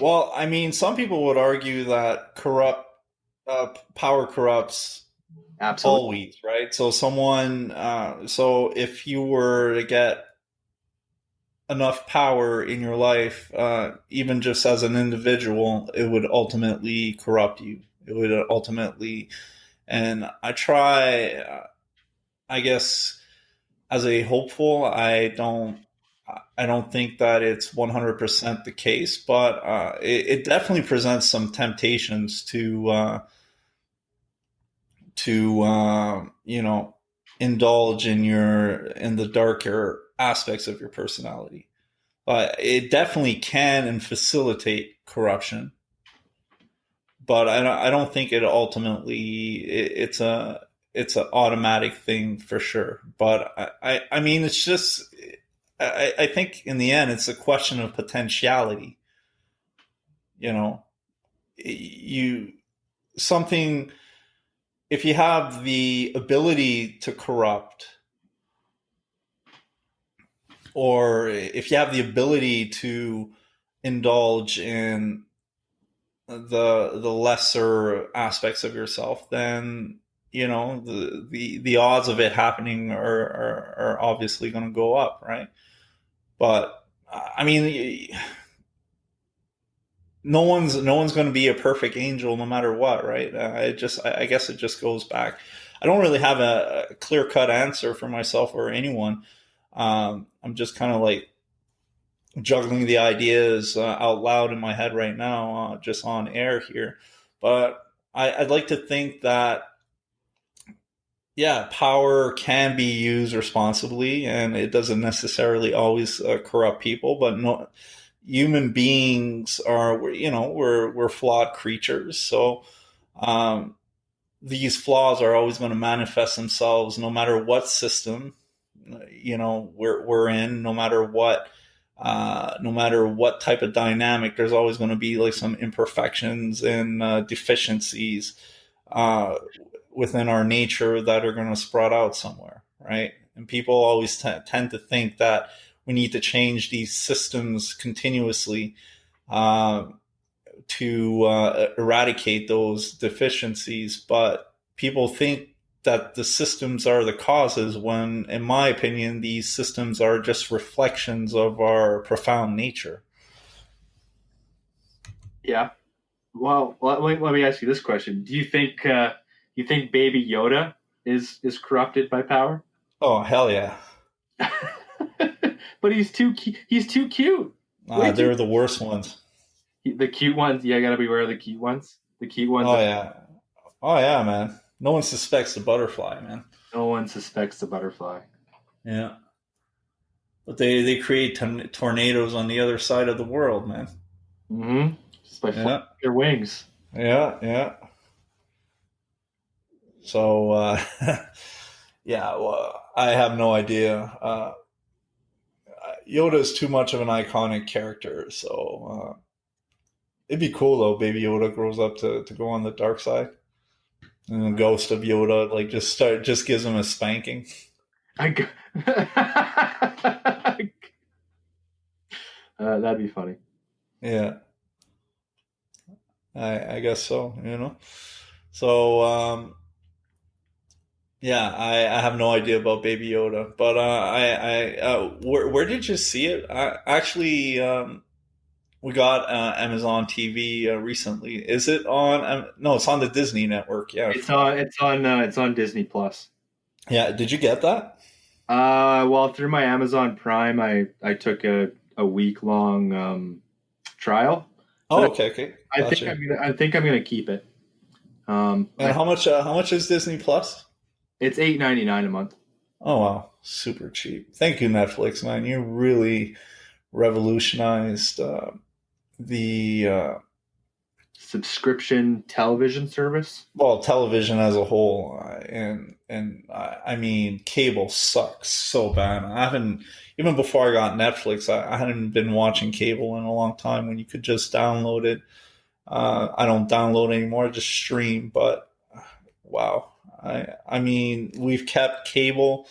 I mean, some people would argue that power corrupts Absolutely. always, right? So if you were to get enough power in your life, even just as an individual, it would ultimately corrupt you. It would ultimately, and I guess, as a hopeful, I don't think that it's 100% the case, but it definitely presents some temptations to indulge in the darker aspects of your personality. But it definitely can and facilitate corruption. But I don't think it ultimately it's an automatic thing for sure. But I mean, it's just I think in the end it's a question of potentiality. You know, you something if you have the ability to corrupt, or if you have the ability to indulge in the lesser aspects of yourself, then the odds of it happening are obviously going to go up, right? But I mean, no one's going to be a perfect angel no matter what, right? I guess it just goes back. I don't really have a clear cut answer for myself or anyone. I'm just kind of like juggling the ideas out loud in my head right now, just on air here. But I'd like to think that, yeah, power can be used responsibly, and it doesn't necessarily always corrupt people. But no, human beings are, we're flawed creatures, so um, these flaws are always going to manifest themselves, no matter what system we're in, no matter what type of dynamic. There's always going to be like some imperfections and deficiencies uh, within our nature that are going to sprout out somewhere, right? And people always tend to think that we need to change these systems continuously uh, to eradicate those deficiencies, but people think that the systems are the causes when, in my opinion, these systems are just reflections of our profound nature. Yeah. Well, let me ask you this question: Do you think Baby Yoda is corrupted by power? Oh, hell yeah. But he's too cute. Way too. They're the worst ones. The cute ones. Yeah, gotta beware of the cute ones. The cute ones. Oh, yeah. Oh, yeah, man. No one suspects the butterfly, man. No one suspects the butterfly. Yeah. But they create tornadoes on the other side of the world, man. Mm-hmm. Just by flapping Yeah. their wings. Yeah. Yeah. So, yeah, well, I have no idea. Yoda is too much of an iconic character, so it'd be cool though. Baby Yoda grows up to go on the dark side, and the ghost of Yoda just gives him a spanking. I g- that'd be funny. Yeah, I guess so. So yeah, I have no idea about Baby Yoda, but where did you see it? Actually, we got Amazon TV recently. Is it on? No, it's on the Disney network. Yeah, I forgot. It's on Disney Plus. Yeah, did you get that? Well, through my Amazon Prime, I took a week long trial, Oh, but okay, okay, gotcha. I think I'm gonna keep it. And how much is Disney Plus? It's $8.99 a month. Oh wow, super cheap. Thank you, Netflix, man. You really revolutionized the Subscription television service. well, television as a whole, I mean, cable sucks so bad. I haven't even before I got Netflix. I hadn't been watching cable in a long time. When you could just download it. I don't download anymore; I just stream. But wow, I mean, we've kept cable,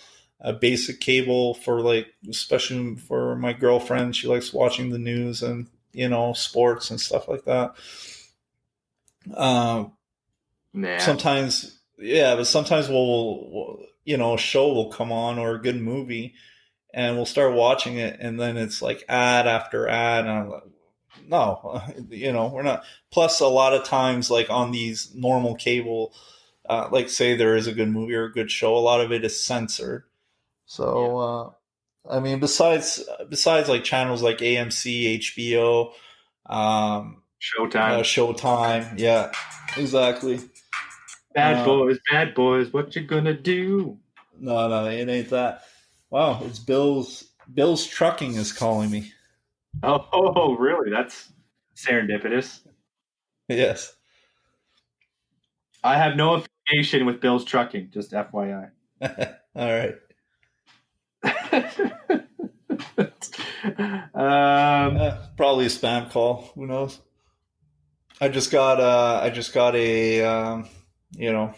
basic cable for like, especially for my girlfriend. She likes watching the news and sports and stuff like that. Um, Nah. Sometimes, yeah, but sometimes a show will come on or a good movie, and we'll start watching it, and then it's like ad after ad, and I'm like, no, we're not. Plus, a lot of times, like on these normal cable, like say there is a good movie or a good show, a lot of it is censored. Yeah. So, I mean, besides like channels like AMC, HBO, um, Showtime. Showtime, yeah, exactly. Uh, Bad boys, what you gonna do? no, no, it ain't that. Wow, it's Bill's. Bill's Trucking is calling me. Oh, really? That's serendipitous. Yes. I have no affiliation with Bill's Trucking, just FYI. All right. um, Probably a spam call. Who knows? I just got a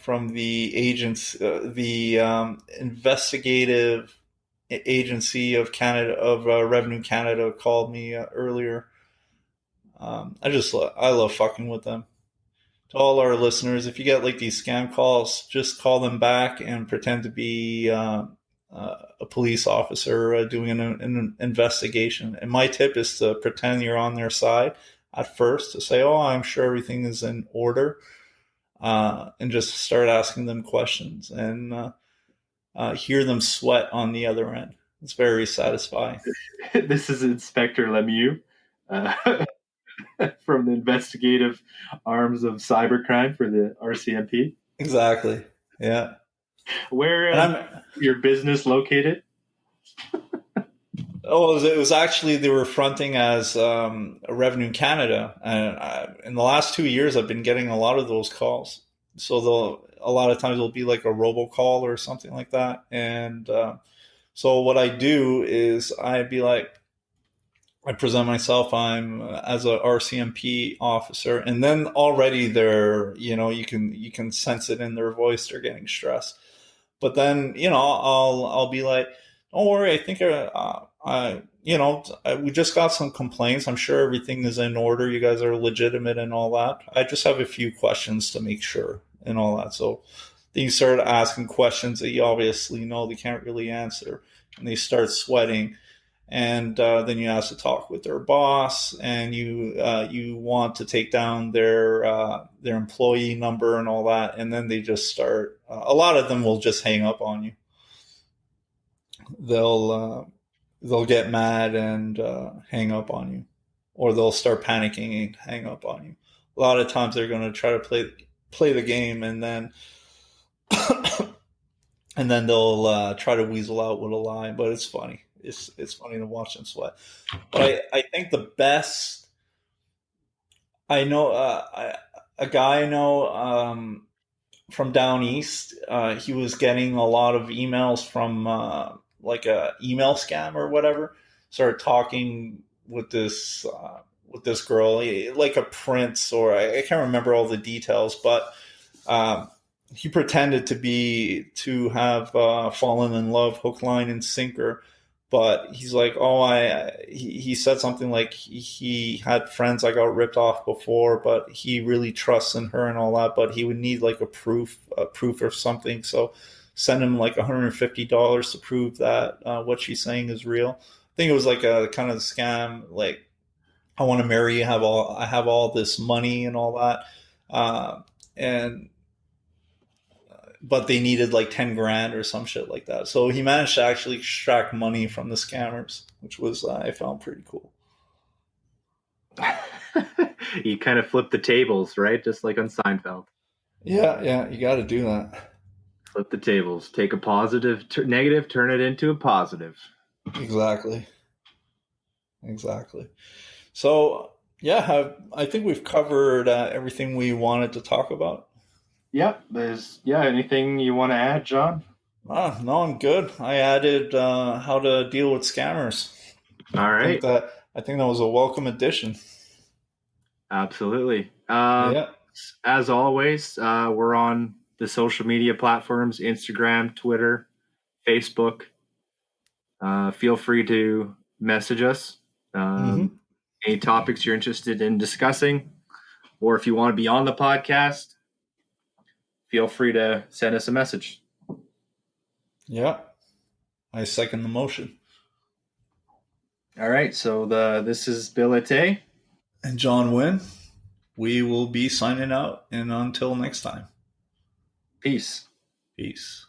from the agents the investigative agency of Canada of Revenue Canada called me earlier. I love fucking with them. To all our listeners, if you get like these scam calls, just call them back and pretend to be a police officer doing an investigation. And my tip is to pretend you're on their side at first, to say, "Oh, I'm sure everything is in order," and just start asking them questions and hear them sweat on the other end. It's very satisfying. this is Inspector Lemieux uh, from the investigative arms of cybercrime for the RCMP. Exactly. Yeah. Where And is I'm your business located? Oh, it was actually they were fronting as a Revenue Canada, and in the last 2 years, I've been getting a lot of those calls. So a lot of times it'll be like a robocall or something like that, and so what I do is I'd be like, I present myself. I'm as a RCMP officer, and then already they're you can sense it in their voice. They're getting stressed. But then I'll be like, don't worry. I think we just got some complaints. I'm sure everything is in order. You guys are legitimate and all that. I just have a few questions to make sure and all that. So then you start asking questions that you obviously know they can't really answer, and they start sweating. And then you ask to talk with their boss, and you want to take down their employee number and all that, and then they just start. A lot of them will just hang up on you. They'll uh, they'll get mad and hang up on you, or they'll start panicking and hang up on you. A lot of times they're going to try to play the game, and then they'll try to weasel out with a lie. But it's funny. It's funny to watch them sweat. But I think the best I know a guy I know from down east. He was getting a lot of emails from like a email scam or whatever. Started talking with this girl, like a prince, or I can't remember all the details, but um, he pretended to have fallen in love, hook, line, and sinker. But he's like, oh, he said something like he had friends I got ripped off before, but he really trusts in her and all that. But he would need like a proof or something. So send him like $150 to prove that what she's saying is real. I think it was like a kind of scam, like, I want to marry you, I have all this money and all that. And but they needed like 10 grand or some shit like that. So he managed to actually extract money from the scammers, which was, I found pretty cool. You kind of flip the tables, right? Just like on Seinfeld. Yeah, yeah, you got to do that. Flip the tables. Take a negative, turn it into a positive. Exactly. Exactly. So Yeah, I think we've covered everything we wanted to talk about. Yep. Anything you want to add, John? No, I'm good. I added how to deal with scammers. All right. I think that was a welcome addition. Absolutely. Yeah. As always, we're on the social media platforms: Instagram, Twitter, Facebook. Feel free to message us. Mm-hmm. Any topics you're interested in discussing, or if you want to be on the podcast, feel free to send us a message. Yeah. I second the motion. All right. So this is Bilete. And John Wynn, we will be signing out. And until next time, Peace. peace.